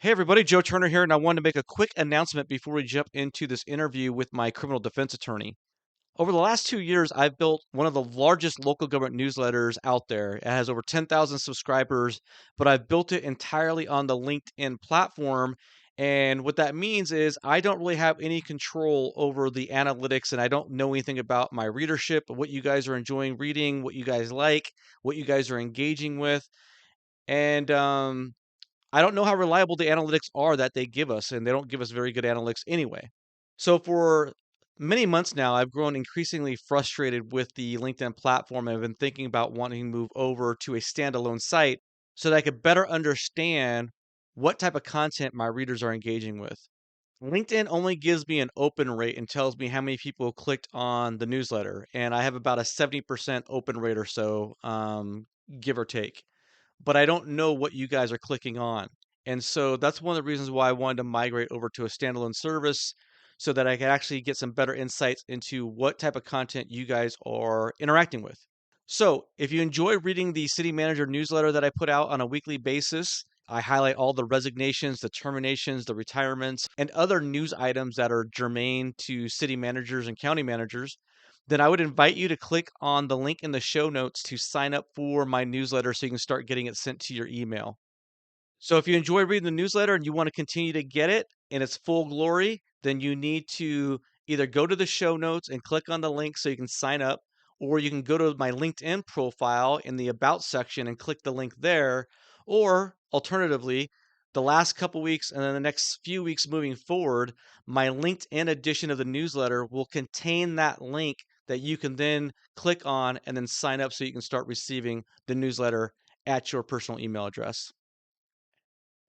Hey everybody, Joe Turner here, and I wanted to make a quick announcement before we jump into this interview with my criminal defense attorney. Over the last 2 years, I've built one of the largest local government newsletters out there. It has over 10,000 subscribers, but I've built it entirely on the LinkedIn platform. And what that means is I don't really have any control over the analytics, and I don't know anything about my readership, what you guys are enjoying reading, what you guys like, what you guys are engaging with. And I don't know how reliable the analytics are that they give us, and they don't give us very good analytics anyway. So for many months now, I've grown increasingly frustrated with the LinkedIn platform. I've been thinking about wanting to move over to a standalone site so that I could better understand what type of content my readers are engaging with. LinkedIn only gives me an open rate and tells me how many people clicked on the newsletter, and I have about a 70% open rate or so, give or take, but I don't know what you guys are clicking on. And so that's one of the reasons why I wanted to migrate over to a standalone service so that I could actually get some better insights into what type of content you guys are interacting with. So if you enjoy reading the city manager newsletter that I put out on a weekly basis, I highlight all the resignations, the terminations, the retirements, and other news items that are germane to city managers and county managers. Then I would invite you to click on the link in the show notes to sign up for my newsletter so you can start getting it sent to your email. So if you enjoy reading the newsletter and you want to continue to get it in its full glory, then you need to either go to the show notes and click on the link so you can sign up, or you can go to my LinkedIn profile in the About section and click the link there. Or alternatively, the last couple weeks and then the next few weeks moving forward, my LinkedIn edition of the newsletter will contain that link that you can then click on and then sign up so you can start receiving the newsletter at your personal email address.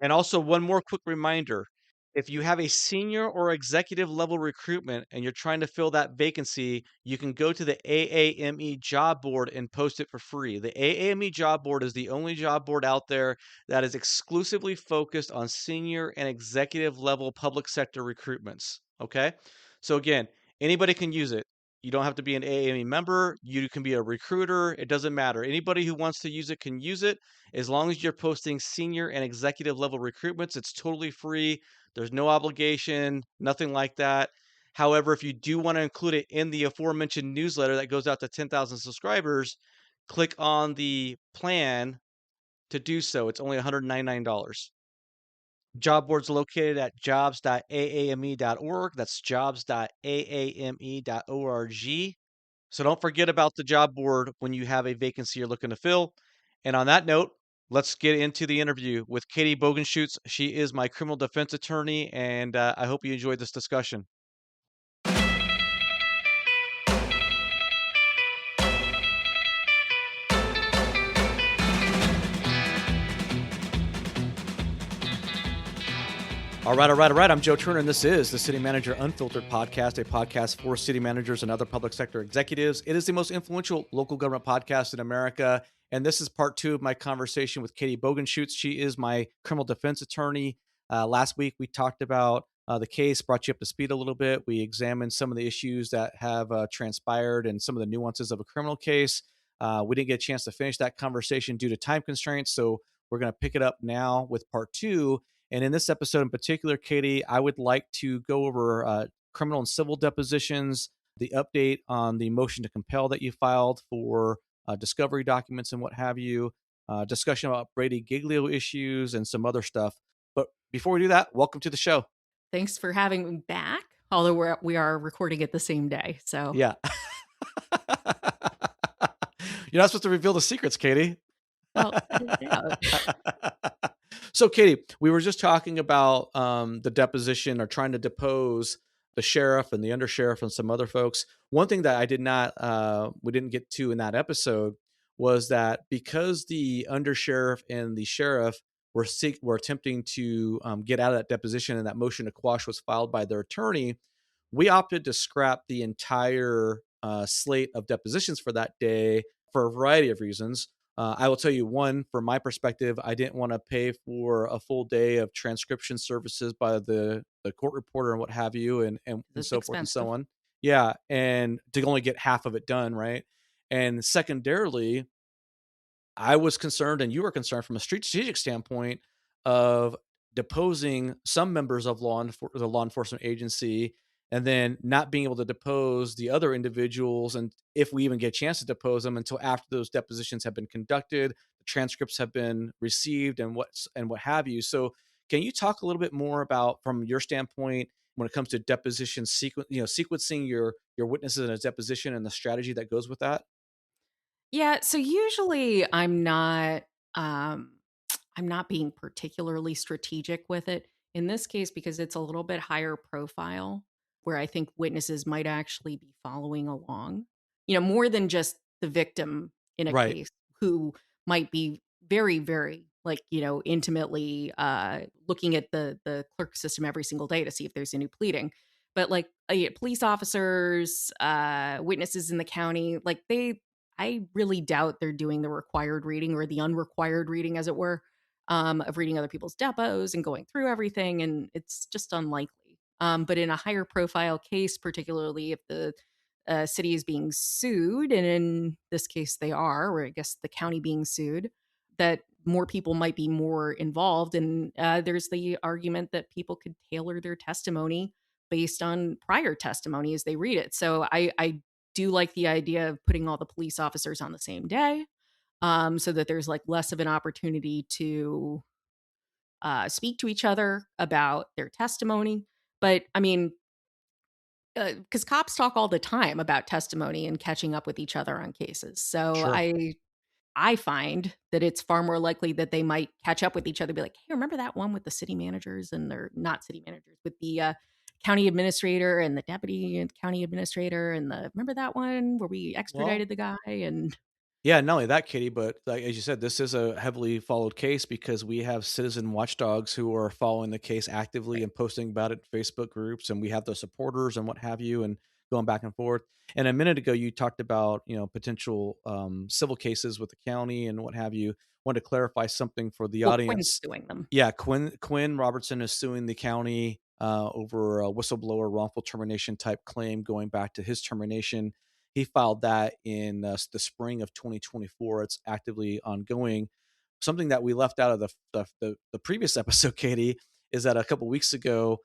And also, one more quick reminder, if you have a senior or executive level recruitment and you're trying to fill that vacancy, you can go to the AAME job board and post it for free. The AAME job board is the only job board out there that is exclusively focused on senior and executive level public sector recruitments. Okay. So, again, anybody can use it. You don't have to be an AAME member. You can be a recruiter. It doesn't matter. Anybody who wants to use it can use it. As long as you're posting senior and executive level recruitments, it's totally free. There's no obligation, nothing like that. However, if you do want to include it in the aforementioned newsletter that goes out to 10,000 subscribers, click on the plan to do so. It's only $199. Job board's located at jobs.aame.org. That's jobs.aame.org. So don't forget about the job board when you have a vacancy you're looking to fill. And on that note, let's get into the interview with Katie Bogenschutz. She is my criminal defense attorney, and I hope you enjoyed this discussion. All right, all right, all right. I'm Joe Turner, and this is the City Manager Unfiltered podcast, a podcast for city managers and other public sector executives. It is the most influential local government podcast in America, and this is part two of my conversation with Katie Bogenschutz. She is my criminal defense attorney. Last week, we talked about the case, brought you up to speed a little bit. We examined some of the issues that have transpired and some of the nuances of a criminal case. We didn't get a chance to finish that conversation due to time constraints, so we're going to pick it up now with part two. And in this episode in particular, Katie, I would like to go over criminal and civil depositions, the update on the motion to compel that you filed for discovery documents and what have you, discussion about Brady Giglio issues and some other stuff. But before we do that, welcome to the show. Thanks for having me back, although we are recording it the same day. So Yeah. You're not supposed to reveal the secrets, Katie. well, yeah. So, Katie, we were just talking about the deposition or trying to depose the sheriff and the undersheriff and some other folks. One thing that we didn't get to in that episode was that because the undersheriff and the sheriff were attempting to get out of that deposition and that motion to quash was filed by their attorney, we opted to scrap the entire slate of depositions for that day for a variety of reasons. I will tell you one, from my perspective, I didn't want to pay for a full day of transcription services by the court reporter and what have you, and It's so forth and so expensive. on. Yeah, and to only get half of it done, right? And secondarily, I was concerned, and you were concerned from a strategic standpoint of deposing some members of the law enforcement agency, and then not being able to depose the other individuals, and if we even get a chance to depose them until after those depositions have been conducted, the transcripts have been received, and what have you. So, can you talk a little bit more about, from your standpoint, when it comes to deposition sequencing your witnesses in a deposition and the strategy that goes with that? Yeah, so usually um I'm not being particularly strategic with it. In this case, because it's a little bit higher profile, where I think witnesses might actually be following along, more than just the victim in a Right. case who might be very, very, like, intimately looking at the clerk system every single day to see if there's a new pleading. But like police officers, witnesses in the county, like I really doubt they're doing the required reading or the unrequired reading, as it were, of reading other people's depots and going through everything, and it's just unlikely. But in a higher profile case, particularly if the city is being sued, and in this case they are, or I guess the county being sued, that more people might be more involved. And there's the argument that people could tailor their testimony based on prior testimony as they read it. So I do like the idea of putting all the police officers on the same day, so that there's like less of an opportunity to speak to each other about their testimony. But I mean, because cops talk all the time about testimony and catching up with each other on cases. So Sure. I find that it's far more likely that they might catch up with each other, be like, "Hey, remember that one with the city managers and they're not city managers, with the county administrator and the deputy and county administrator and the remember that one where we Well, extradited the guy?" And yeah, not only that, Katie, but like, as you said, this is a heavily followed case because we have citizen watchdogs who are following the case actively right, and posting about it in Facebook groups, and we have the supporters and what have you, and going back and forth. And a minute ago, you talked about potential civil cases with the county and what have you. Want to clarify something for the well, Quinn's audience? doing them. Yeah, Quinn Robertson is suing the county over a whistleblower wrongful termination type claim going back to his termination. He filed that in the spring of 2024. It's actively ongoing. Something that we left out of the previous episode, Katie, is that a couple weeks ago,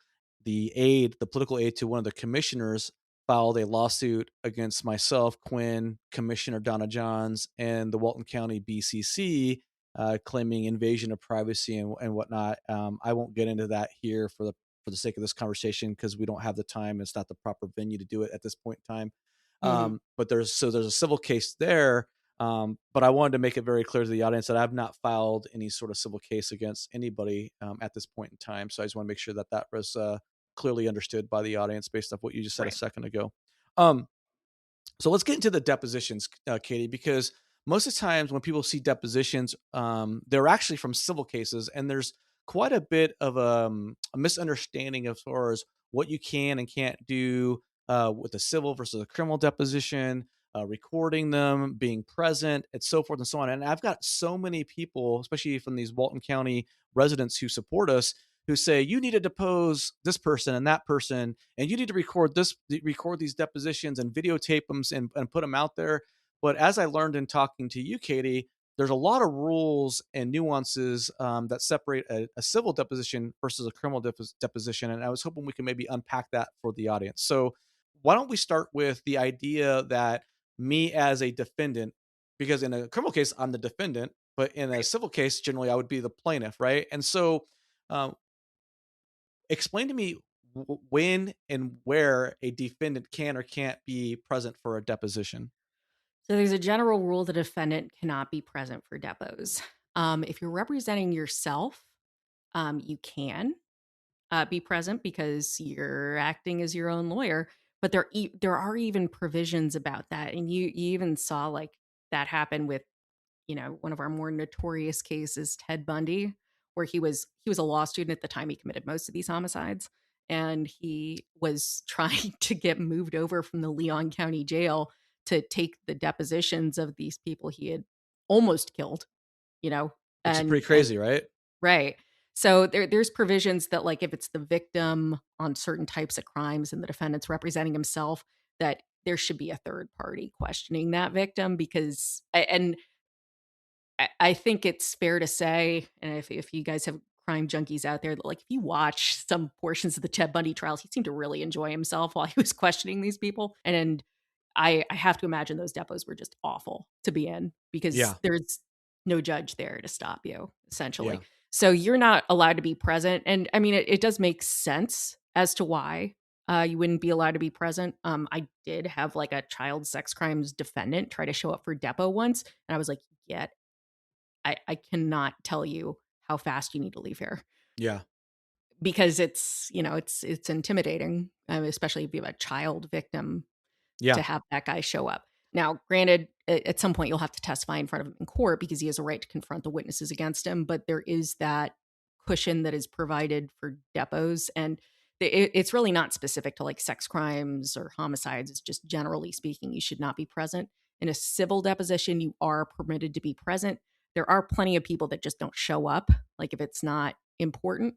the political aide to one of the commissioners, filed a lawsuit against myself, Quinn, Commissioner Donna Johns, and the Walton County BCC, claiming invasion of privacy and whatnot. I won't get into that here for the sake of this conversation because we don't have the time. It's not the proper venue to do it at this point in time. Mhm. But there's a civil case there. But I wanted to make it very clear to the audience that I've not filed any sort of civil case against anybody at this point in time. So I just want to make sure that that was clearly understood by the audience based off what you just said a Right. second ago. Um, so let's get into the depositions, Katie, because most of the times when people see depositions, they're actually from civil cases, and there's quite a bit of a misunderstanding as far as what you can and can't do with a civil versus a criminal deposition, recording them, being present, and so forth and so on. And I've got so many people, especially from these Walton County residents who support us, who say you need to depose this person and that person, and you need to record these depositions and videotape them and put them out there. But as I learned in talking to you, Katie, there's a lot of rules and nuances that separate a civil deposition versus a criminal deposition, and I was hoping we could maybe unpack that for the audience. So why don't we start with the idea that me as a defendant, because in a criminal case I'm the defendant, but in a Right. civil case generally I would be the plaintiff, right? And so um, explain to me when and where a defendant can or can't be present for a deposition. So there's a general rule: the defendant cannot be present for depots. If you're representing yourself, you can be present because you're acting as your own lawyer. But there are even provisions about that, and you even saw like that happen with, one of our more notorious cases, Ted Bundy, where he was a law student at the time he committed most of these homicides, and he was trying to get moved over from the Leon County Jail to take the depositions of these people he had almost killed, you know, Which is and pretty crazy, right? right. So there's provisions that, like, if it's the victim on certain types of crimes and the defendant's representing himself, that there should be a third party questioning that victim, because and I think it's fair to say, and if you guys have crime junkies out there that, like, if you watch some portions of the Ted Bundy trials, he seemed to really enjoy himself while he was questioning these people. And I have to imagine those depots were just awful to be in because Yeah. there's no judge there to stop you, Yeah. essentially. So you're not allowed to be present. And I mean, it does make sense as to why you wouldn't be allowed to be present. I did have like a child sex crimes defendant try to show up for depot once, and I was like, "Get, I cannot tell you how fast you need to leave here Yeah. because it's it's intimidating, especially if you have a child victim to Yeah. have that guy show up." Now, granted, at some point you'll have to testify in front of him in court because he has a right to confront the witnesses against him, but there is that cushion that is provided for depots, and it's really not specific to like sex crimes or homicides. It's just generally speaking, you should not be present. In a civil deposition, you are permitted to be present. There are plenty of people that just don't show up, like if it's not important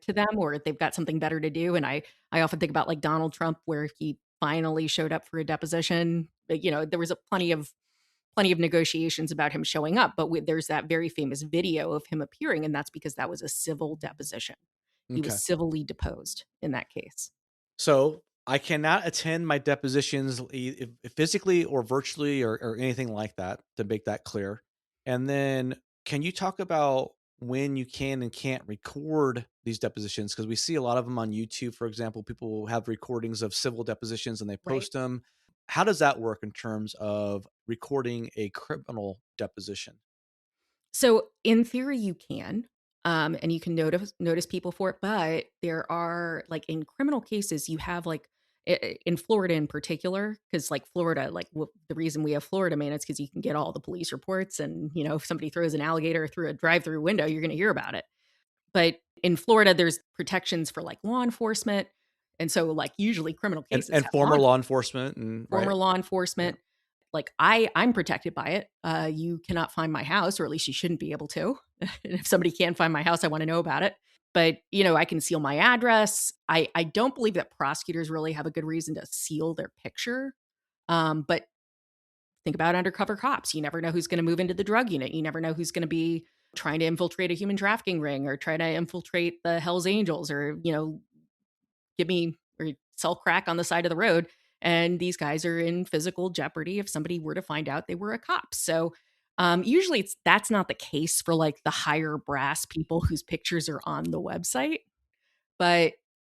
to them or if they've got something better to do. And I often think about like Donald Trump, where he finally showed up for a deposition. But, there was plenty of negotiations about him showing up, but there's that very famous video of him appearing, and that's because that was a civil deposition. He was Okay. civilly deposed in that case. So I cannot attend my depositions physically or virtually or anything like that, to make that clear. And then can you talk about when you can and can't record these depositions? Because we see a lot of them on YouTube, for example. People have recordings of civil depositions and they Right. post them. How does that work in terms of recording a criminal deposition? So in theory, you can, and you can notice people for it. But there are like in criminal cases, you have like in Florida in particular, because like Florida, like the reason we have Florida man is because you can get all the police reports, and if somebody throws an alligator through a drive-through window, you're going to hear about it. But in Florida, there's protections for like law enforcement, and so like usually criminal cases And have former law enforcement and right? former law Yeah. enforcement. Like I'm protected by it. You cannot find my house, or at least you shouldn't be able to. And if somebody can find my house, I want to know about it. But I can seal my address. I don't believe that prosecutors really have a good reason to seal their picture. But think about undercover cops. You never know who's going to move into the drug unit. You never know who's going to be trying to infiltrate a human trafficking ring or try to infiltrate the Hells Angels or give me or sell crack on the side of the road. And these guys are in physical jeopardy if somebody were to find out they were a cop. So usually that's not the case for like the higher brass people whose pictures are on the website. But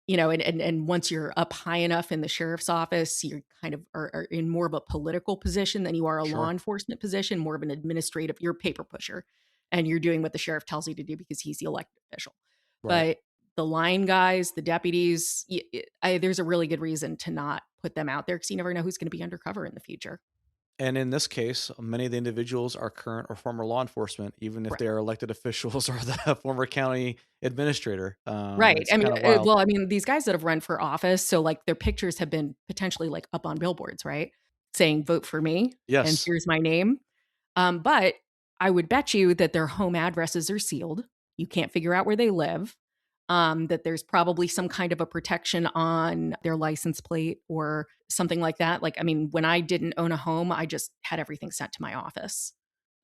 and once you're up high enough in the sheriff's office, you're kind of are in more of a political position than you are a law Sure. enforcement position, more of an administrative, you're a paper pusher and you're doing what the sheriff tells you to do because he's the elected official. Right. But the line guys, the deputies, there's a really good reason to not put them out there because you never know who's going to be undercover in the future. And in this case, many of the individuals are current or former law enforcement, even if Right. they are elected officials or the former county administrator. Right. It's I mean, kind of wild. well, I mean, these guys that have run for office, so like their pictures have been potentially like up on billboards, right? Saying vote for me and Yes. here's my name. But I would bet you that their home addresses are sealed. You can't figure out where they live. That there's probably some kind of a protection on their license plate or something like that. Like, I mean, when I didn't own a home, I just had everything sent to my office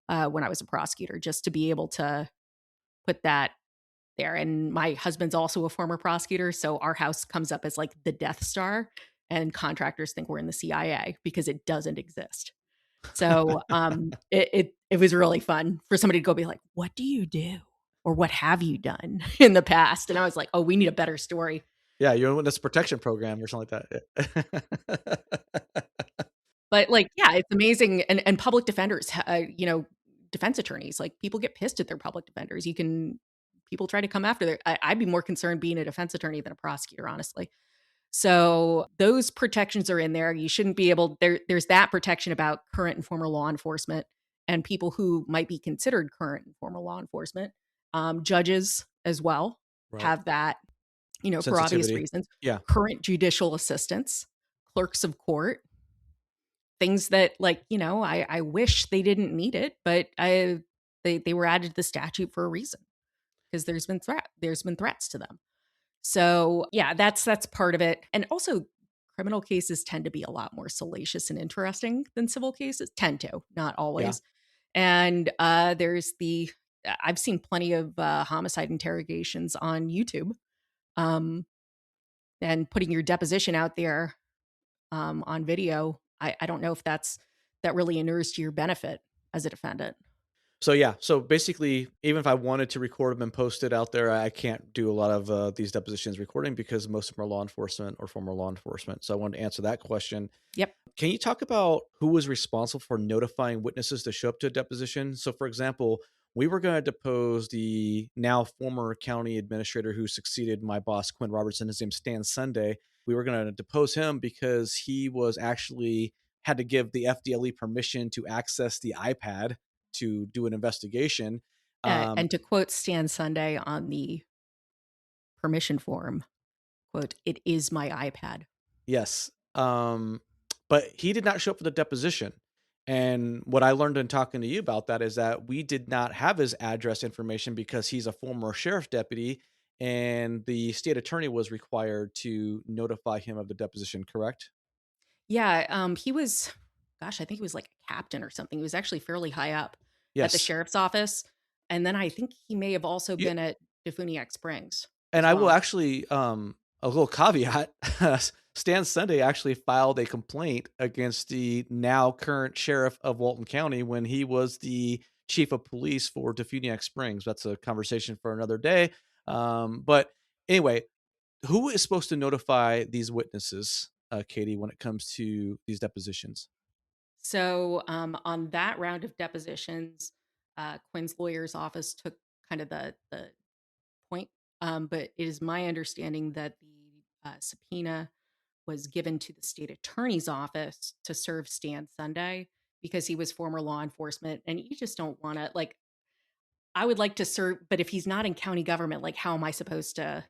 when I was a prosecutor just to be able to put that there. And my husband's also a former prosecutor. So our house comes up as like the Death Star, and contractors think we're in the CIA because it doesn't exist. So, it was really fun for somebody to go be like, "What do you do?" Or "What have you done in the past?" And I was like, "Oh, we need a better story." Yeah, you're in witness protection program or something like that. But, like, yeah, it's amazing, and public defenders, defense attorneys, like, people get pissed at their public defenders. People try to come after their I'd be more concerned being a defense attorney than a prosecutor, honestly. So those protections are in there. You shouldn't be able there's that protection about current and former law enforcement and people who might be considered current and former law enforcement. Judges as well Right. have that, for obvious Sensitivity. reasons. Yeah. Current judicial assistants, clerks of court, things that like, I wish they didn't need it, but they were added to the statute for a reason because there's been threats to them. So, yeah, that's part of it. And also criminal cases tend to be a lot more salacious and interesting than civil cases tend to, not Yeah. always. And there's the I've seen plenty of homicide interrogations on YouTube, um, and putting your deposition out there on video. I don't know if that really inures to your benefit as a defendant. So yeah, so basically, even if I wanted to record them and post it out there, I can't do a lot of these depositions recording because most of them are law enforcement or former law enforcement. So I wanted to answer that question. Yep. Can you talk about who was responsible for notifying witnesses to show up to a deposition? So, for example, we were going to depose the now former county administrator who succeeded my boss, Quinn Robertson. His name's Stan Sunday. We were going to depose him because he was actually had to give the FDLE permission to access the iPad to do an investigation. And to quote Stan Sunday on the permission form, quote, "It is my iPad." Yes. But he did not show up for the deposition. And what I learned in talking to you about that is that we did not have his address information because he's a former sheriff deputy and the state attorney was required to notify him of the deposition, correct? Yeah, he was, gosh, I think he was like a captain or something. He was actually fairly high up at the Yes. sheriff's office, and then I think he may have also Yeah, been at Defuniak Springs and as I will well. actually, a little caveat, Stan Sunday actually filed a complaint against the now current sheriff of Walton County when he was the chief of police for Defuniak Springs. That's a conversation for another day. But anyway, who is supposed to notify these witnesses, Katie, when it comes to these depositions? So on that round of depositions, Quinn's lawyer's office took kind of the point, but it is my understanding that the subpoena was given to the state attorney's office to serve Stan Sunday because he was former law enforcement, and you just don't want to like. I would like to serve, but if he's not in county government, like how am I supposed to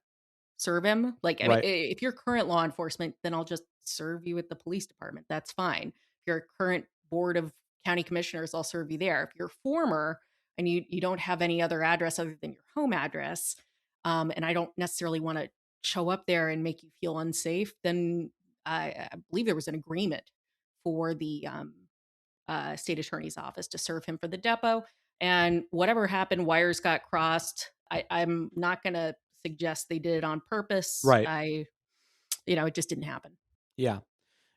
serve him? Like, I mean, Right. if you're current law enforcement, then I'll just serve you at the police department. That's fine. If you're a current board of county commissioners, I'll serve you there. If you're former and you don't have any other address other than your home address, and I don't necessarily want to show up there and make you feel unsafe, then I believe there was an agreement for the state attorney's office to serve him for the depot. And whatever happened, wires got crossed. I'm not going to suggest they did it on purpose. Right. It just didn't happen. Yeah.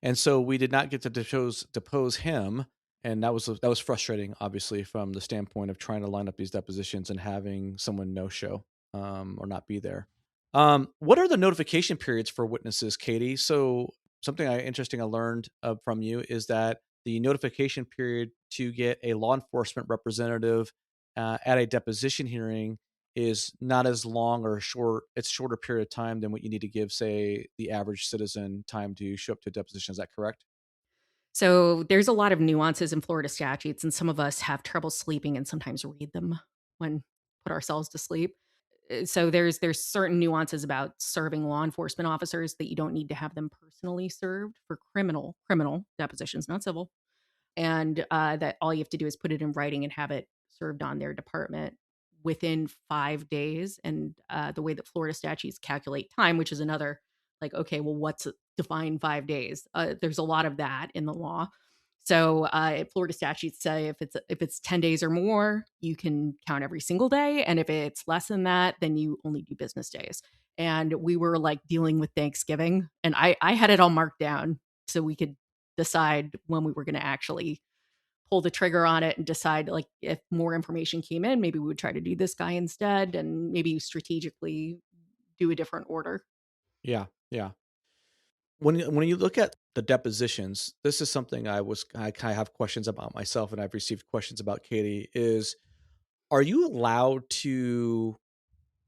And so we did not get to depose him, and that was frustrating, obviously, from the standpoint of trying to line up these depositions and having someone no show, or not be there. What are the notification periods for witnesses, Katie? So something interesting I learned from you is that the notification period to get a law enforcement representative at a deposition hearing is not as long or short. It's shorter period of time than what you need to give, say, the average citizen time to show up to a deposition. Is that correct? So there's a lot of nuances in Florida statutes, and some of us have trouble sleeping and sometimes read them when put ourselves to sleep. So there's certain nuances about serving law enforcement officers that you don't need to have them personally served for criminal depositions, not civil, and that all you have to do is put it in writing and have it served on their department within 5 days. And the way that Florida statutes calculate time, which is another, like, okay, well, what's define 5 days? There's a lot of that in the law. So Florida statutes say if it's 10 days or more, you can count every single day, and if it's less than that, then you only do business days. And we were like dealing with Thanksgiving, and I had it all marked down so we could decide when we were going to actually pull the trigger on it and decide, like, if more information came in, maybe we would try to do this guy instead and maybe strategically do a different order. Yeah, yeah. When you look at the depositions, this is something I kind of have questions about myself, and I've received questions about Katie. Is are you allowed to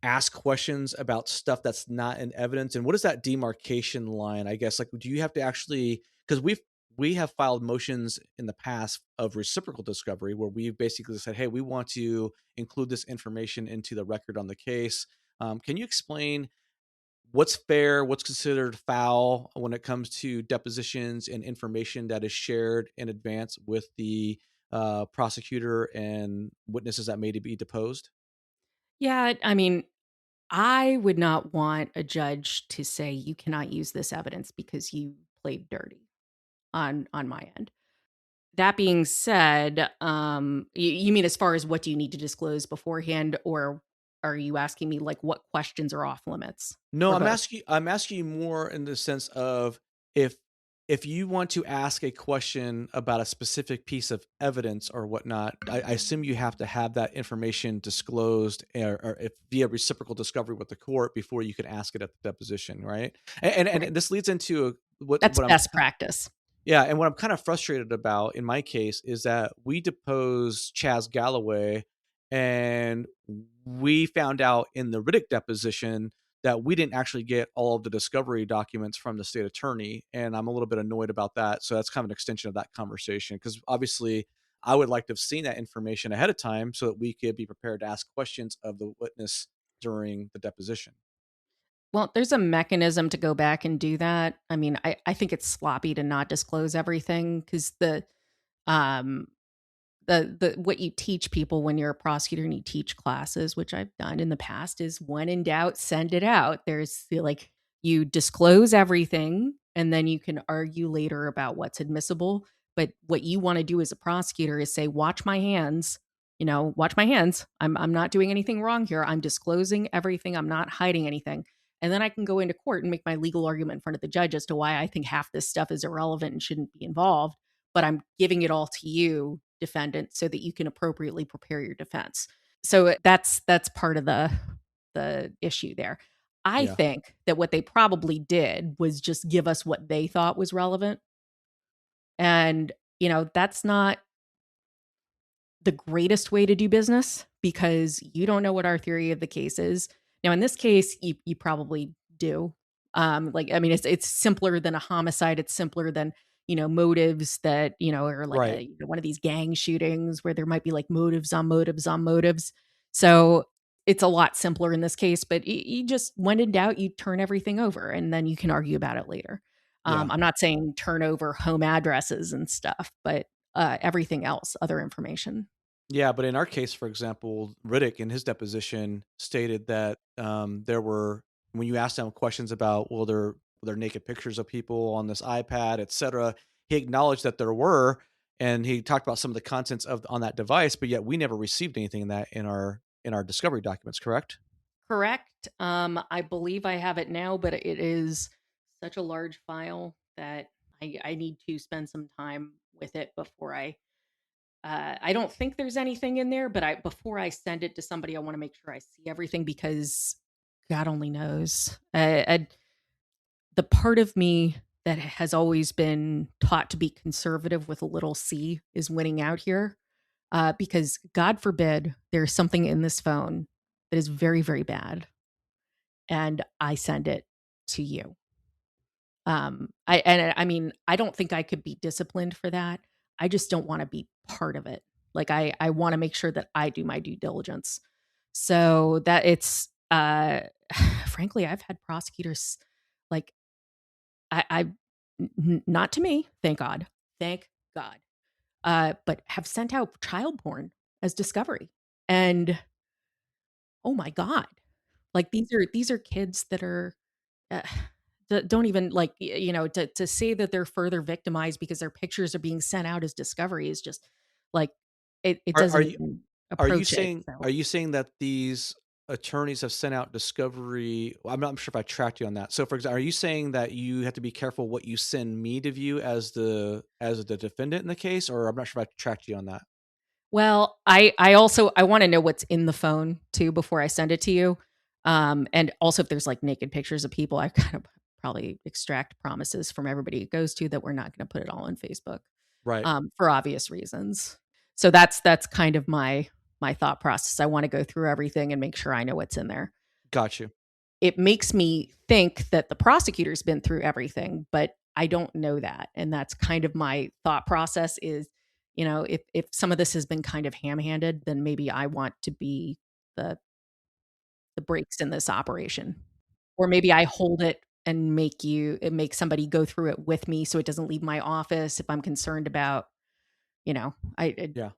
ask questions about stuff that's not in evidence? And what is that demarcation line? I guess, like, do you have to actually, because we have filed motions in the past of reciprocal discovery where we basically said, hey, we want to include this information into the record on the case. Can you explain what's fair, what's considered foul when it comes to depositions and information that is shared in advance with the prosecutor and witnesses that may be deposed? Yeah, I mean, I would not want a judge to say you cannot use this evidence because you played dirty on my end. That being said, you mean as far as what do you need to disclose beforehand, or are you asking me, like, what questions are off limits? No, Or both? I'm asking you more in the sense of if if you want to ask a question about a specific piece of evidence or whatnot, I assume you have to have that information disclosed or if via reciprocal discovery with the court before you can ask it at the deposition, right? Right. And this leads into That's what I'm best practice. yeah, and what I'm kind of frustrated about in my case is that we deposed Chaz Galloway, and we found out in the Riddick deposition that we didn't actually get all of the discovery documents from the state attorney, and I'm a little bit annoyed about that. So that's kind of an extension of that conversation because obviously I would like to have seen that information ahead of time so that we could be prepared to ask questions of the witness during the deposition. Well, there's a mechanism to go back and do that. I mean, I think it's sloppy to not disclose everything because um the what you teach people when you're a prosecutor and you teach classes, which I've done in the past, is when in doubt, send it out. There's like you disclose everything and then you can argue later about what's admissible. But what you want to do as a prosecutor is say, watch my hands, watch my hands. I'm not doing anything wrong here. I'm disclosing everything. I'm not hiding anything. And then I can go into court and make my legal argument in front of the judge as to why I think half this stuff is irrelevant and shouldn't be involved, but I'm giving it all to you, defendant, so that you can appropriately prepare your defense. So that's part of the issue there. I Yeah. think that what they probably did was just give us what they thought was relevant. And, that's not the greatest way to do business because you don't know what our theory of the case is. Now, in this case, you probably do. Like, I mean, it's simpler than a homicide. It's simpler than motives that are like Right. a one of these gang shootings where there might be like motives on motives on motives. So it's a lot simpler in this case. But you just when in doubt, you turn everything over and then you can argue about it later. Yeah. I'm not saying turn over home addresses and stuff, but everything else, other information. Yeah, but in our case, for example, Riddick in his deposition stated that there were when you asked him questions about there naked pictures of people on this iPad, etc. He acknowledged that there were, and he talked about some of the contents of on that device, but yet we never received anything in that in our discovery documents. Correct? Correct. I believe I have it now, but it is such a large file that I need to spend some time with it before I don't think there's anything in there, but I before I send it to somebody, I want to make sure I see everything because God only knows. The part of me that has always been taught to be conservative with a little c is winning out here. Because God forbid there's something in this phone that is very, very bad and I send it to you. I mean, I don't think I could be disciplined for that. I just don't want to be part of it. Like I want to make sure that I do my due diligence. So that it's frankly, I've had prosecutors like I not to me, thank God. Thank God. But have sent out child porn as discovery. And oh my God. Like these are kids that are uh, that don't even like to say that they're further victimized because their pictures are being sent out as discovery is just like it Are doesn't you even approach it. So are you saying that these attorneys have sent out discovery well, I'm not sure if I tracked you on that. So, for example, are you saying that you have to be careful what you send me to view as the defendant in the case, or I'm not sure if I tracked you on that? well, I also I want to know what's in the phone too before I send it to you. And also if there's like naked pictures of people, I kind of probably extract promises from everybody it goes to that we're not going to put it all on Facebook. Right. For obvious reasons. So that's kind of my thought process. I want to go through everything and make sure I know what's in there. Got you. It makes me think that the prosecutor's been through everything, but I don't know that. And that's kind of my thought process is, if some of this has been kind of ham-handed, then maybe I want to be the the brakes in this operation. Or maybe I hold it and make somebody go through it with me so it doesn't leave my office if I'm concerned about, I Yeah.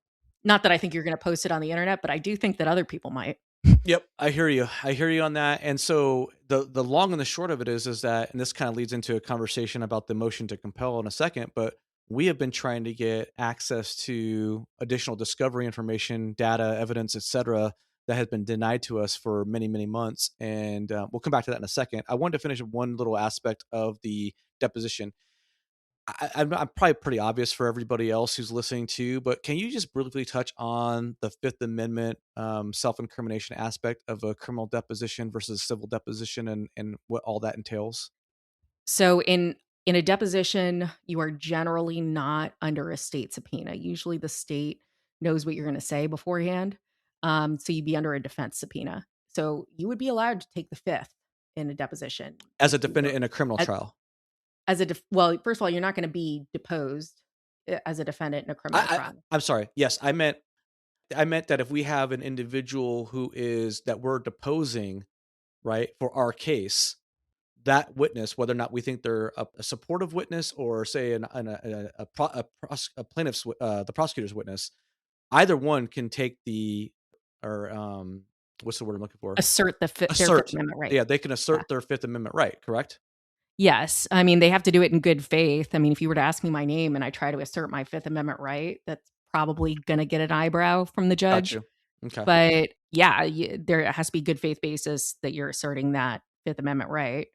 not that I think you're gonna post it on the internet, but I do think that other people might. Yep, I hear you. I hear you on that. And so the long and the short of it is that, and this kind of leads into a conversation about the motion to compel in a second. But we have been trying to get access to additional discovery information, data, evidence, etc., that has been denied to us for many, many months. And we'll come back to that in a second. I wanted to finish with one little aspect of the deposition. I'm probably pretty obvious for everybody else who's listening too, but can you just briefly touch on the Fifth Amendment self-incrimination aspect of a criminal deposition versus civil deposition, and what all that entails? So in a deposition, you are generally not under a state subpoena. Usually the state knows what you're going to say beforehand. So you'd be under a defense subpoena. So you would be allowed to take the fifth in a deposition As if a you were defendant in a criminal as, trial. well, first of all, you're not going to be deposed as a defendant in a criminal I, I trial. I'm sorry. Yes, I meant that if we have an individual who is that we're deposing, right, for our case, that witness, whether or not we think they're a supportive witness or say a plaintiff's the prosecutor's witness, either one can take or what's the word I'm looking for? Assert their Fifth Assert. Amendment right. Yeah, they can Yeah. assert their Fifth Amendment right. Correct. Yes. I mean, they have to do it in good faith. I mean, if you were to ask me my name and I try to assert my Fifth Amendment right, that's probably going to get an eyebrow from the Got judge. you. Okay. But yeah, there has to be good faith basis that you're asserting that Fifth Amendment right,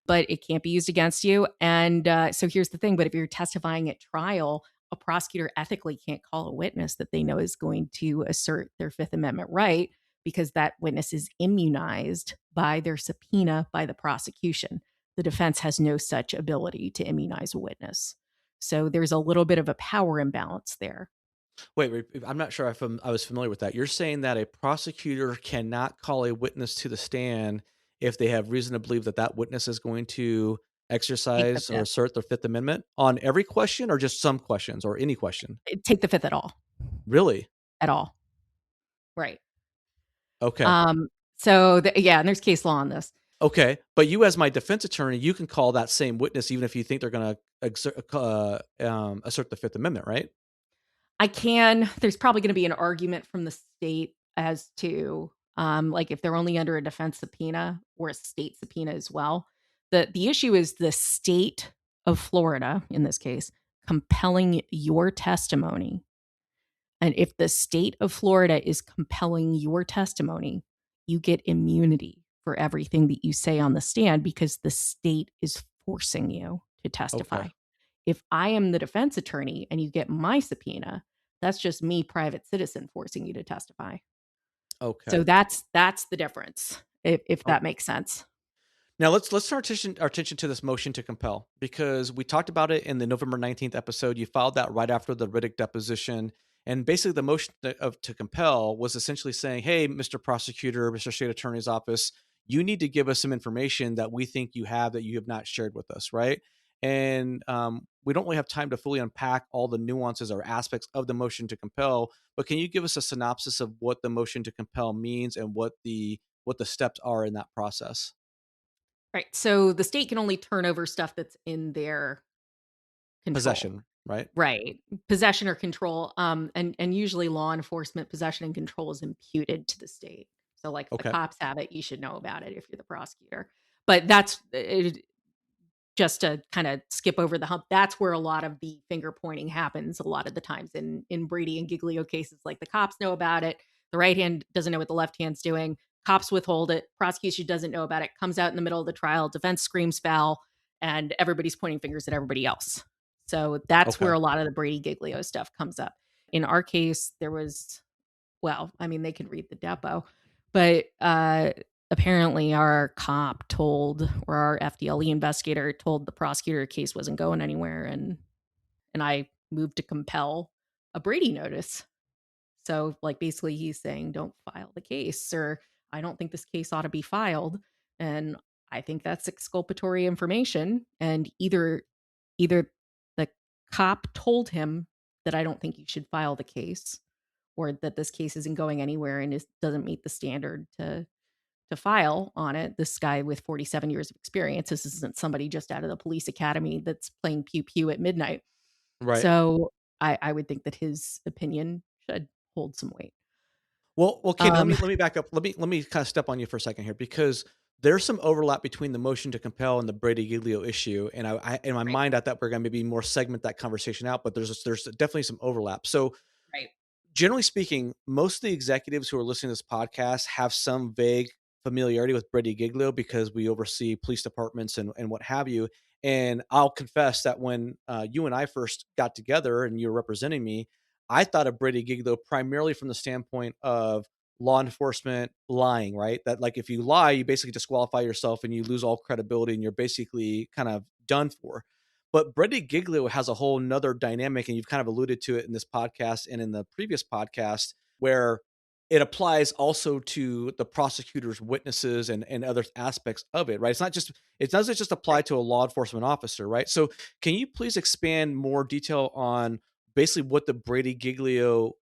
but it can't be used against you. And so here's the thing: but if you're testifying at trial, a prosecutor ethically can't call a witness that they know is going to assert their Fifth Amendment right because that witness is immunized by their subpoena by the prosecution. The defense has no such ability to immunize a witness. So there's a little bit of a power imbalance there. Wait, I'm not sure if I was familiar with that. You're saying that a prosecutor cannot call a witness to the stand if they have reason to believe that that witness is going to Take the exercise or fifth. assert their Fifth Amendment on every question or just some questions or any question? Take the fifth Really? at all. Right. Okay. Um, yeah, and there's case law on this. Okay. But you, as my defense attorney, you can call that same witness even if you think they're going to assert the Fifth Amendment, right? There's probably going to be an argument from the state as to, like if they're only under a defense subpoena or a state subpoena as well. The issue is the state of Florida, in this case, compelling your testimony. And if the state of Florida is compelling your testimony, you get immunity for everything that you say on the stand because the state is forcing you to Okay. testify. If I am the defense attorney and you get my subpoena, that's just me, private citizen, forcing you to testify. Okay. So that's the difference, if that makes sense. Now let's turn our attention to this motion to compel, because we talked about it in the November 19th episode. You filed that right after the Riddick deposition, and basically the motion to compel was essentially saying, "Hey, Mr. Prosecutor, Mr. State Attorney's Office, you need to give us some information that we think you have that you have not shared with us, right?" And we don't really have time to fully unpack all the nuances or aspects of the motion to compel, but can you give us a synopsis of what the motion to compel means and what the steps are in that process? Right. So the state can only turn over stuff that's in their control. Possession, right? Right. Possession or control. And usually law enforcement possession and control is imputed to the state. So like if the Okay. cops have it, you should know about it if you're the prosecutor. But that's it, just to kind of skip over the hump. That's where a lot of the finger pointing happens a lot of the times in Brady and Giglio cases. Like the cops know about it. The right hand doesn't know what the left hand's doing. Cops withhold it. Prosecution doesn't know about it. Comes out in the middle of the trial. Defense screams foul, and everybody's pointing fingers at everybody else. So that's Okay. where a lot of the Brady Giglio stuff comes up. In our case, there was, well, I mean, they can read the depo, but apparently our cop told, or our FDLE investigator told the prosecutor the case wasn't going anywhere, and I moved to compel a Brady notice. So like basically he's saying don't file the case, or I don't think this case ought to be filed, and I think that's exculpatory information, and either the cop told him that I don't think you should file the case, or that this case isn't going anywhere and doesn't meet the standard to file on it. This guy with 47 years of experience. This isn't somebody just out of the police academy that's playing pew pew at midnight. Right. So I would think that his opinion should hold some weight. Well, Katie, let Um, me let me back up. Let me kind of step on you for a second here, because there's some overlap between the motion to compel and the Brady Giglio issue, and I in my Right. mind, I thought we're gonna maybe more segment that conversation out, but there's definitely some overlap. So, Right. generally speaking, most of the executives who are listening to this podcast have some vague familiarity with Brady Giglio because we oversee police departments and what have you. And I'll confess that when you and I first got together and you were representing me, I thought of Brady Giglio primarily from the standpoint of law enforcement lying, right? That like if you lie, you basically disqualify yourself and you lose all credibility and you're basically kind of done for. But Brady Giglio has a whole nother dynamic, and you've kind of alluded to it in this podcast and in the previous podcast, where it applies also to the prosecutor's witnesses and other aspects of it, right? It doesn't just apply Right. to a law enforcement officer, right? So can you please expand more detail on basically what the Brady Giglio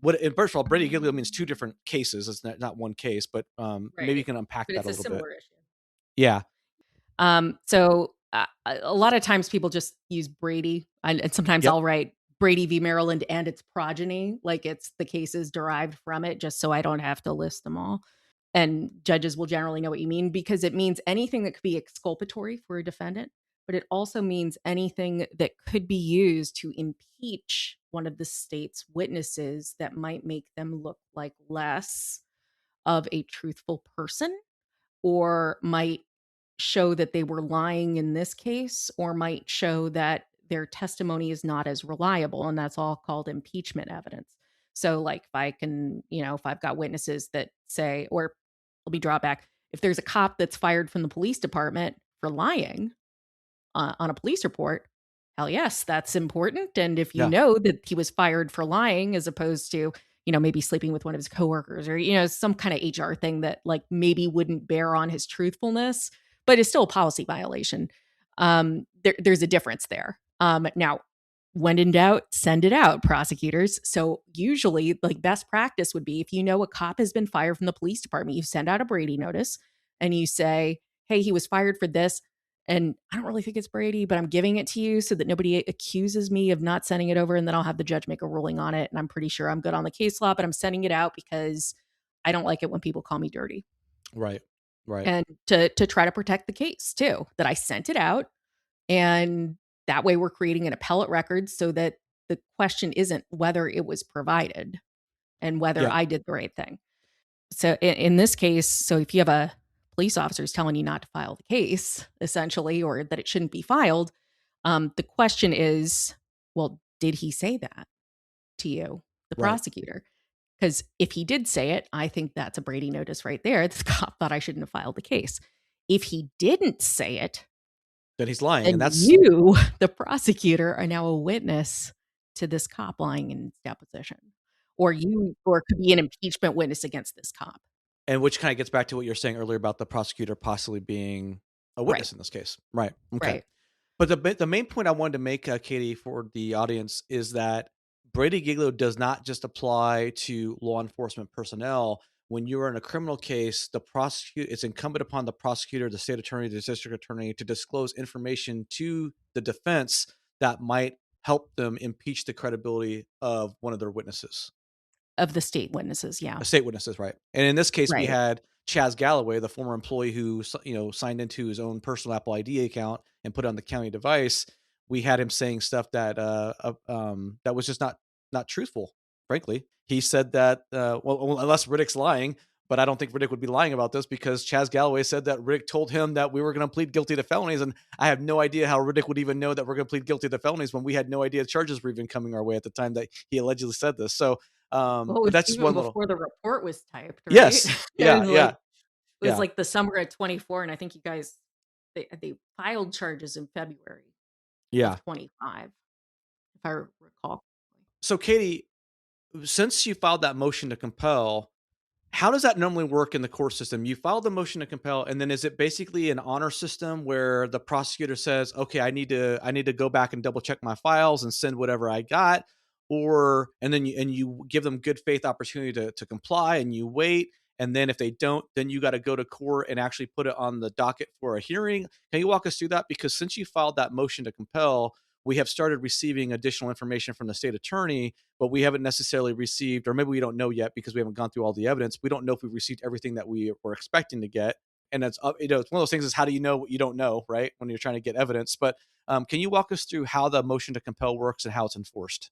what and first of all, Brady Giglio means two different cases. It's not one case, but maybe you Right. can unpack But that it's a a little bit. similar issue. Yeah. A lot of times people just use Brady, and sometimes Yep. I'll write Brady v. Maryland and its progeny, like it's the cases derived from it, just so I don't have to list them all. And judges will generally know what you mean because it means anything that could be exculpatory for a defendant, but it also means anything that could be used to impeach one of the state's witnesses that might make them look like less of a truthful person or might show that they were lying in this case or might show that their testimony is not as reliable, and that's all called impeachment evidence. So like if I can, if I've got witnesses that say, or let me draw back, if there's a cop that's fired from the police department for lying on a police report, hell yes, that's important. And if you Yeah. know that he was fired for lying as opposed to, maybe sleeping with one of his coworkers or, some kind of HR thing that like maybe wouldn't bear on his truthfulness, but is still a policy violation. There's a difference there. Now, when in doubt, send it out, prosecutors. So usually, like best practice would be if you know a cop has been fired from the police department, you send out a Brady notice and you say, hey, he was fired for this. And I don't really think it's Brady, but I'm giving it to you so that nobody accuses me of not sending it over. And then I'll have the judge make a ruling on it. And I'm pretty sure I'm good on the case law, but I'm sending it out because I don't like it when people call me dirty. Right. Right. And to try to protect the case too, that I sent it out. And that way we're creating an appellate record so that the question isn't whether it was provided and whether Yeah. I did the right thing. So in this case, so if you have a police officer is telling you not to file the case, essentially, or that it shouldn't be filed, the question is, well, did he say that to you, the Right. prosecutor? Because if he did say it, I think that's a Brady notice right there. The cop thought I shouldn't have filed the case. If he didn't say it, That he's lying, and then that's you, the prosecutor, are now a witness to this cop lying in his deposition. Or could be an impeachment witness against this cop. and which kinda gets back to what you were saying earlier about the prosecutor possibly being a Right. witness in this case. Right, okay. Right. But the main point I wanted to make, Katie, for the audience is that Brady Giglio does not just apply to law enforcement personnel. When you're in a criminal case, it's incumbent upon the prosecutor, the state attorney, the district attorney to disclose information to the defense that might help them impeach the credibility of one of their witnesses. Of the state witnesses, yeah. State witnesses, right. And in this case, we Right. had Chaz Galloway, the former employee who signed into his own personal Apple ID account and put it on the county device. We had him saying stuff that was just not truthful, frankly. He said that, well, unless Riddick's lying, but I don't think Riddick would be lying about this because Chaz Galloway said that Riddick told him that we were gonna plead guilty to felonies, and I have no idea how Riddick would even know that we're gonna plead guilty to felonies when we had no idea charges were even coming our way at the time that he allegedly said this. So, Well, it but was that's just even one little. before the report was typed, right? Yes. It Yeah, was like yeah, it was yeah, like the summer of 24, and I think you guys they filed charges in February yeah. of 25, if I recall. So, Katie, since you filed that motion to compel, how does that normally work in the court system? You file the motion to compel, and then is it basically an honor system where the prosecutor says, "Okay, I need to go back and double check my files and send whatever I got," or and then you give them good faith opportunity to comply, and you wait, and then if they don't, then you got to go to court and actually put it on the docket for a hearing. Can you walk us through that? Because since you filed that motion to compel, we have started receiving additional information from the state attorney, but we haven't necessarily received, or maybe we don't know yet because we haven't gone through all the evidence. We don't know if we've received everything that we were expecting to get. And it's it's one of those things is how do you know what you don't know, right? When you're trying to get evidence. But can you walk us through how the motion to compel works and how it's enforced?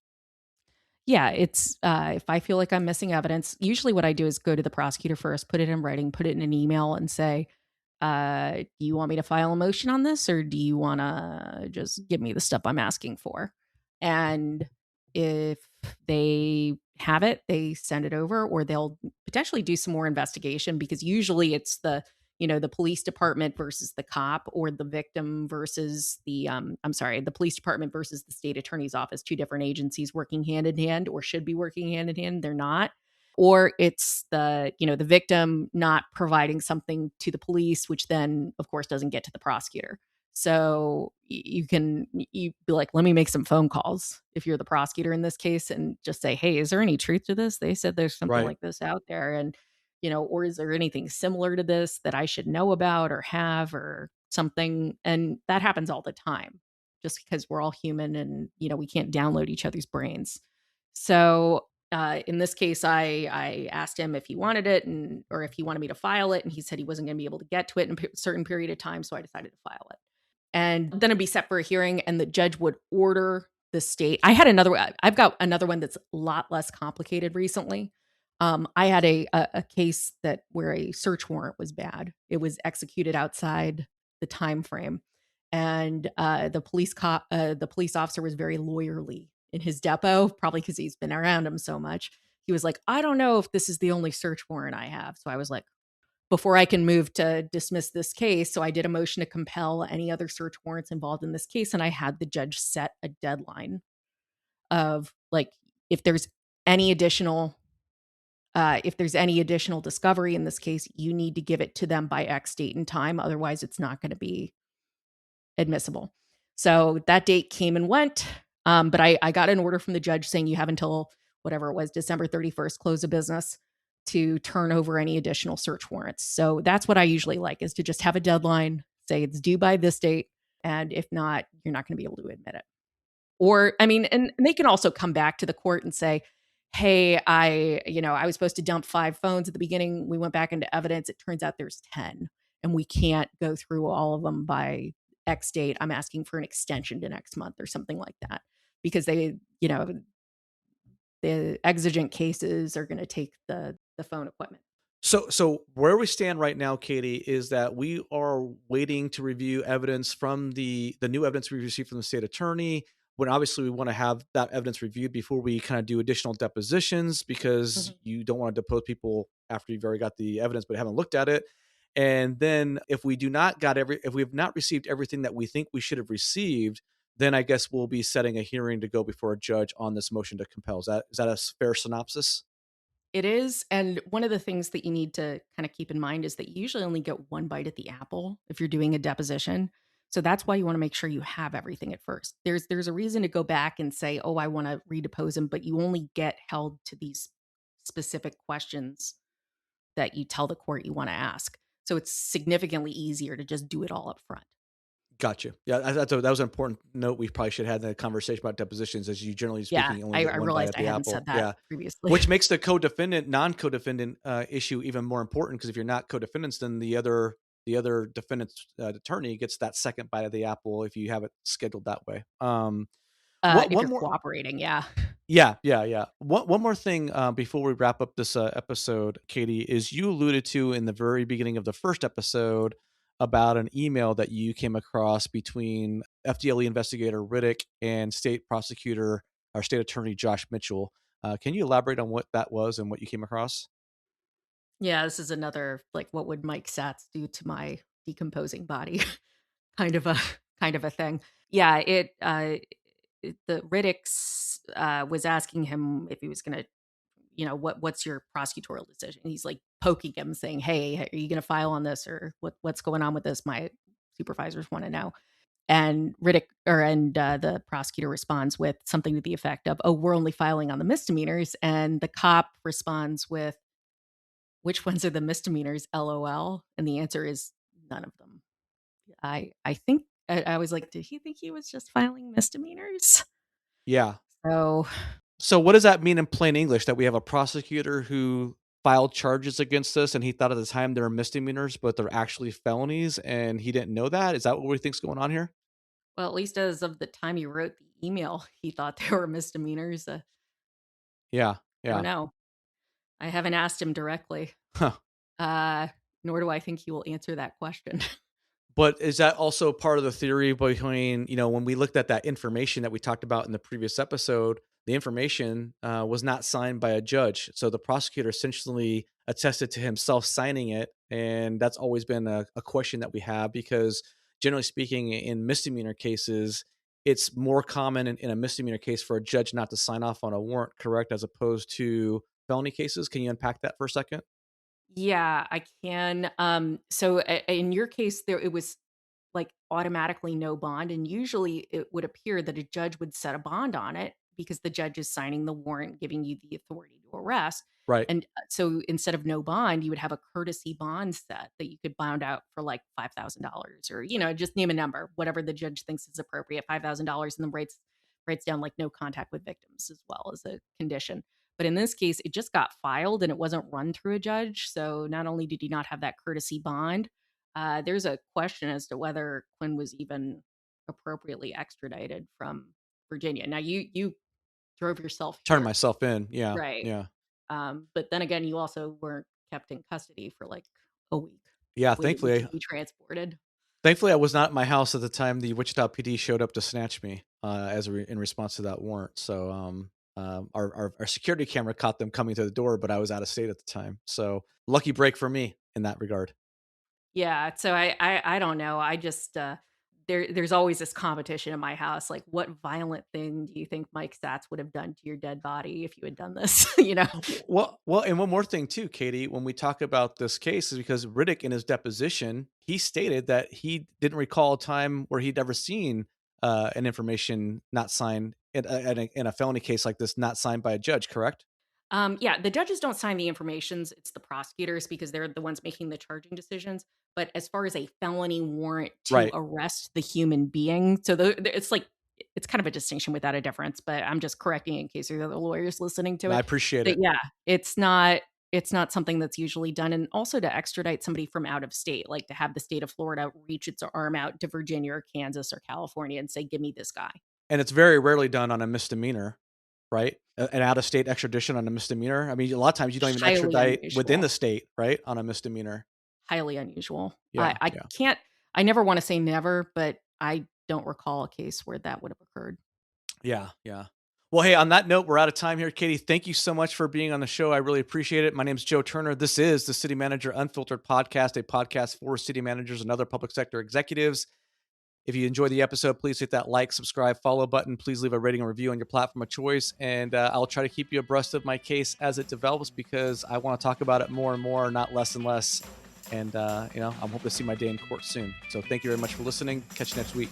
Yeah, it's if I feel like I'm missing evidence, usually what I do is go to the prosecutor first, put it in writing, put it in an email, and say, "Do you want me to file a motion on this, or do you want to just give me the stuff I'm asking for?" And if they have it, they send it over, or they'll potentially do some more investigation because usually it's the police department versus the cop, or the victim versus the police department versus the state attorney's office, two different agencies working hand in hand, or should be working hand in hand. They're not. Or it's the victim not providing something to the police, which then of course doesn't get to the prosecutor. So you be like, let me make some phone calls if you're the prosecutor in this case, and just say, hey, is there any truth to this? They said there's something Right. like this out there, and or is there anything similar to this that I should know about or have or something? And that happens all the time just because we're all human, and, we can't download each other's brains. So in this case, I asked him if he wanted it, or if he wanted me to file it. And he said he wasn't going to be able to get to it in a certain period of time. So I decided to file it. And then it'd be set for a hearing, and the judge would order the state. I've got another one that's a lot less complicated recently. I had a case where a search warrant was bad. It was executed outside the time frame, and the police officer was very lawyerly in his depo, probably because he's been around him so much. He was like, "I don't know if this is the only search warrant I have." So I was like, before I can move to dismiss this case. So I did a motion to compel any other search warrants involved in this case. And I had the judge set a deadline of, like, if there's any additional discovery in this case, you need to give it to them by X date and time. Otherwise, it's not going to be admissible. So that date came and went. But I got an order from the judge saying you have until whatever it was, December 31st, close of business, to turn over any additional search warrants. So that's what I usually like, is to just have a deadline, say it's due by this date. And if not, you're not going to be able to admit it. Or, I mean, and they can also come back to the court and say, hey, I was supposed to dump 5 phones at the beginning. We went back into evidence. It turns out there's 10, and we can't go through all of them by X date. I'm asking for an extension to next month or something like that, because the exigent cases are going to take the phone equipment. So where we stand right now, Katie, is that we are waiting to review evidence from the new evidence we received from the state attorney. When obviously we want to have that evidence reviewed before we kind of do additional depositions, because Mhm. you don't want to depose people after you've already got the evidence but haven't looked at it. And then if we have not received everything that we think we should have received, then I guess we'll be setting a hearing to go before a judge on this motion to compel. Is that a fair synopsis? It is, and one of the things that you need to kind of keep in mind is that you usually only get one bite at the apple if you're doing a deposition. So that's why you want to make sure you have everything at first. There's a reason to go back and say, "Oh, I want to redepose him," but you only get held to these specific questions that you tell the court you want to ask. So it's significantly easier to just do it all up front. Gotcha. Yeah, that was an important note we probably should have had in the conversation about depositions, as you generally Yeah, speaking only I get one bite realized at I the hadn't apple. said that Yeah, previously. which makes the co-defendant, non-co-defendant issue even more important, because if you're not co-defendants, then the other defendant's attorney gets that second bite of the apple if you have it scheduled that way. What If one you're more? cooperating, yeah. Yeah, yeah, yeah. One more thing before we wrap up this episode, Katie, is you alluded to in the very beginning of the first episode about an email that you came across between FDLE investigator Riddick and state prosecutor or state attorney Josh Mitchell. Can you elaborate on what that was and what you came across? Yeah, this is another, like, what would Mike Satz do to my decomposing body kind of a kind of a thing. Yeah, the Riddick's was asking him if he was going to, what's your prosecutorial decision? And he's like poking him, saying, "Hey, are you going to file on this, or what's going on with this? My supervisors want to know." And the prosecutor responds with something to the effect of, "Oh, we're only filing on the misdemeanors." And the cop responds with, "Which ones are the misdemeanors, LOL?" And the answer is none of them. I think I was like, did he think he was just filing misdemeanors? Yeah. So So what does that mean in plain English? That we have a prosecutor who filed charges against us, and he thought at the time they were misdemeanors, but they're actually felonies, and he didn't know that? Is that what we think's going on here? Well, at least as of the time he wrote the email, he thought they were misdemeanors. Yeah, I don't yeah. know. I haven't asked him directly, Huh. uh, nor do I think he will answer that question. But is that also part of the theory between, when we looked at that information that we talked about in the previous episode, the information was not signed by a judge. So the prosecutor essentially attested to himself signing it. And that's always been a question that we have because, generally speaking, in misdemeanor cases, it's more common in a misdemeanor case for a judge not to sign off on a warrant, correct, as opposed to felony cases. Can you unpack that for a second? Yeah, I can. So in your case, it was like automatically no bond, and usually it would appear that a judge would set a bond on it because the judge is signing the warrant, giving you the authority to arrest. Right. And so instead of no bond, you would have a courtesy bond set that you could bond out for like $5,000 or just name a number, whatever the judge thinks is appropriate, $5,000, and then writes down like no contact with victims as well as a condition. But in this case, it just got filed and it wasn't run through a judge. So not only did he not have that courtesy bond, there's a question as to whether Quinn was even appropriately extradited from Virginia. Now you drove yourself Turn here, myself in. Yeah. right? Yeah. But then again, you also weren't kept in custody for like a week, Yeah. waiting to Thankfully, be transported. Thankfully, I was not at my house at the time the Wichita PD showed up to snatch me, in response to that warrant. So, our security camera caught them coming to the door, but I was out of state at the time. So, lucky break for me in that regard. Yeah, so I don't know. I just there's always this competition in my house. Like, what violent thing do you think Mike Satz would have done to your dead body if you had done this? Well, and one more thing too, Katie, when we talk about this case is because Riddick in his deposition, he stated that he didn't recall a time where he'd ever seen an information not signed in a felony case like this, not signed by a judge, correct? Yeah, the judges don't sign the informations, it's the prosecutors because they're the ones making the charging decisions. But as far as a felony warrant to Right. arrest the human being, so it's like it's kind of a distinction without a difference, but I'm just correcting in case there's other lawyers listening to I it. appreciate But it. yeah, it's not something that's usually done. And also to extradite somebody from out of state, like to have the state of Florida reach its arm out to Virginia or Kansas or California and say, give me this guy. And it's very rarely done on a misdemeanor, right? An out-of-state extradition on a misdemeanor. I mean, a lot of times you don't even Highly extradite within unusual. the state, right, on a misdemeanor. Highly unusual. Yeah, I yeah, can't I never wanna say never, but I don't recall a case where that would have occurred. yeah, yeah. Well, hey, on that note, we're out of time here, Katie. Thank you so much for being on the show. I really appreciate it. My name's Joe Turner. This is the City Manager Unfiltered podcast, a podcast for city managers and other public sector executives. If you enjoyed the episode, please hit that like, subscribe, follow button. Please leave a rating and review on your platform of choice. And I'll try to keep you abreast of my case as it develops because I want to talk about it more and more, not less and less. And, I'm hoping to see my day in court soon. So thank you very much for listening. Catch you next week.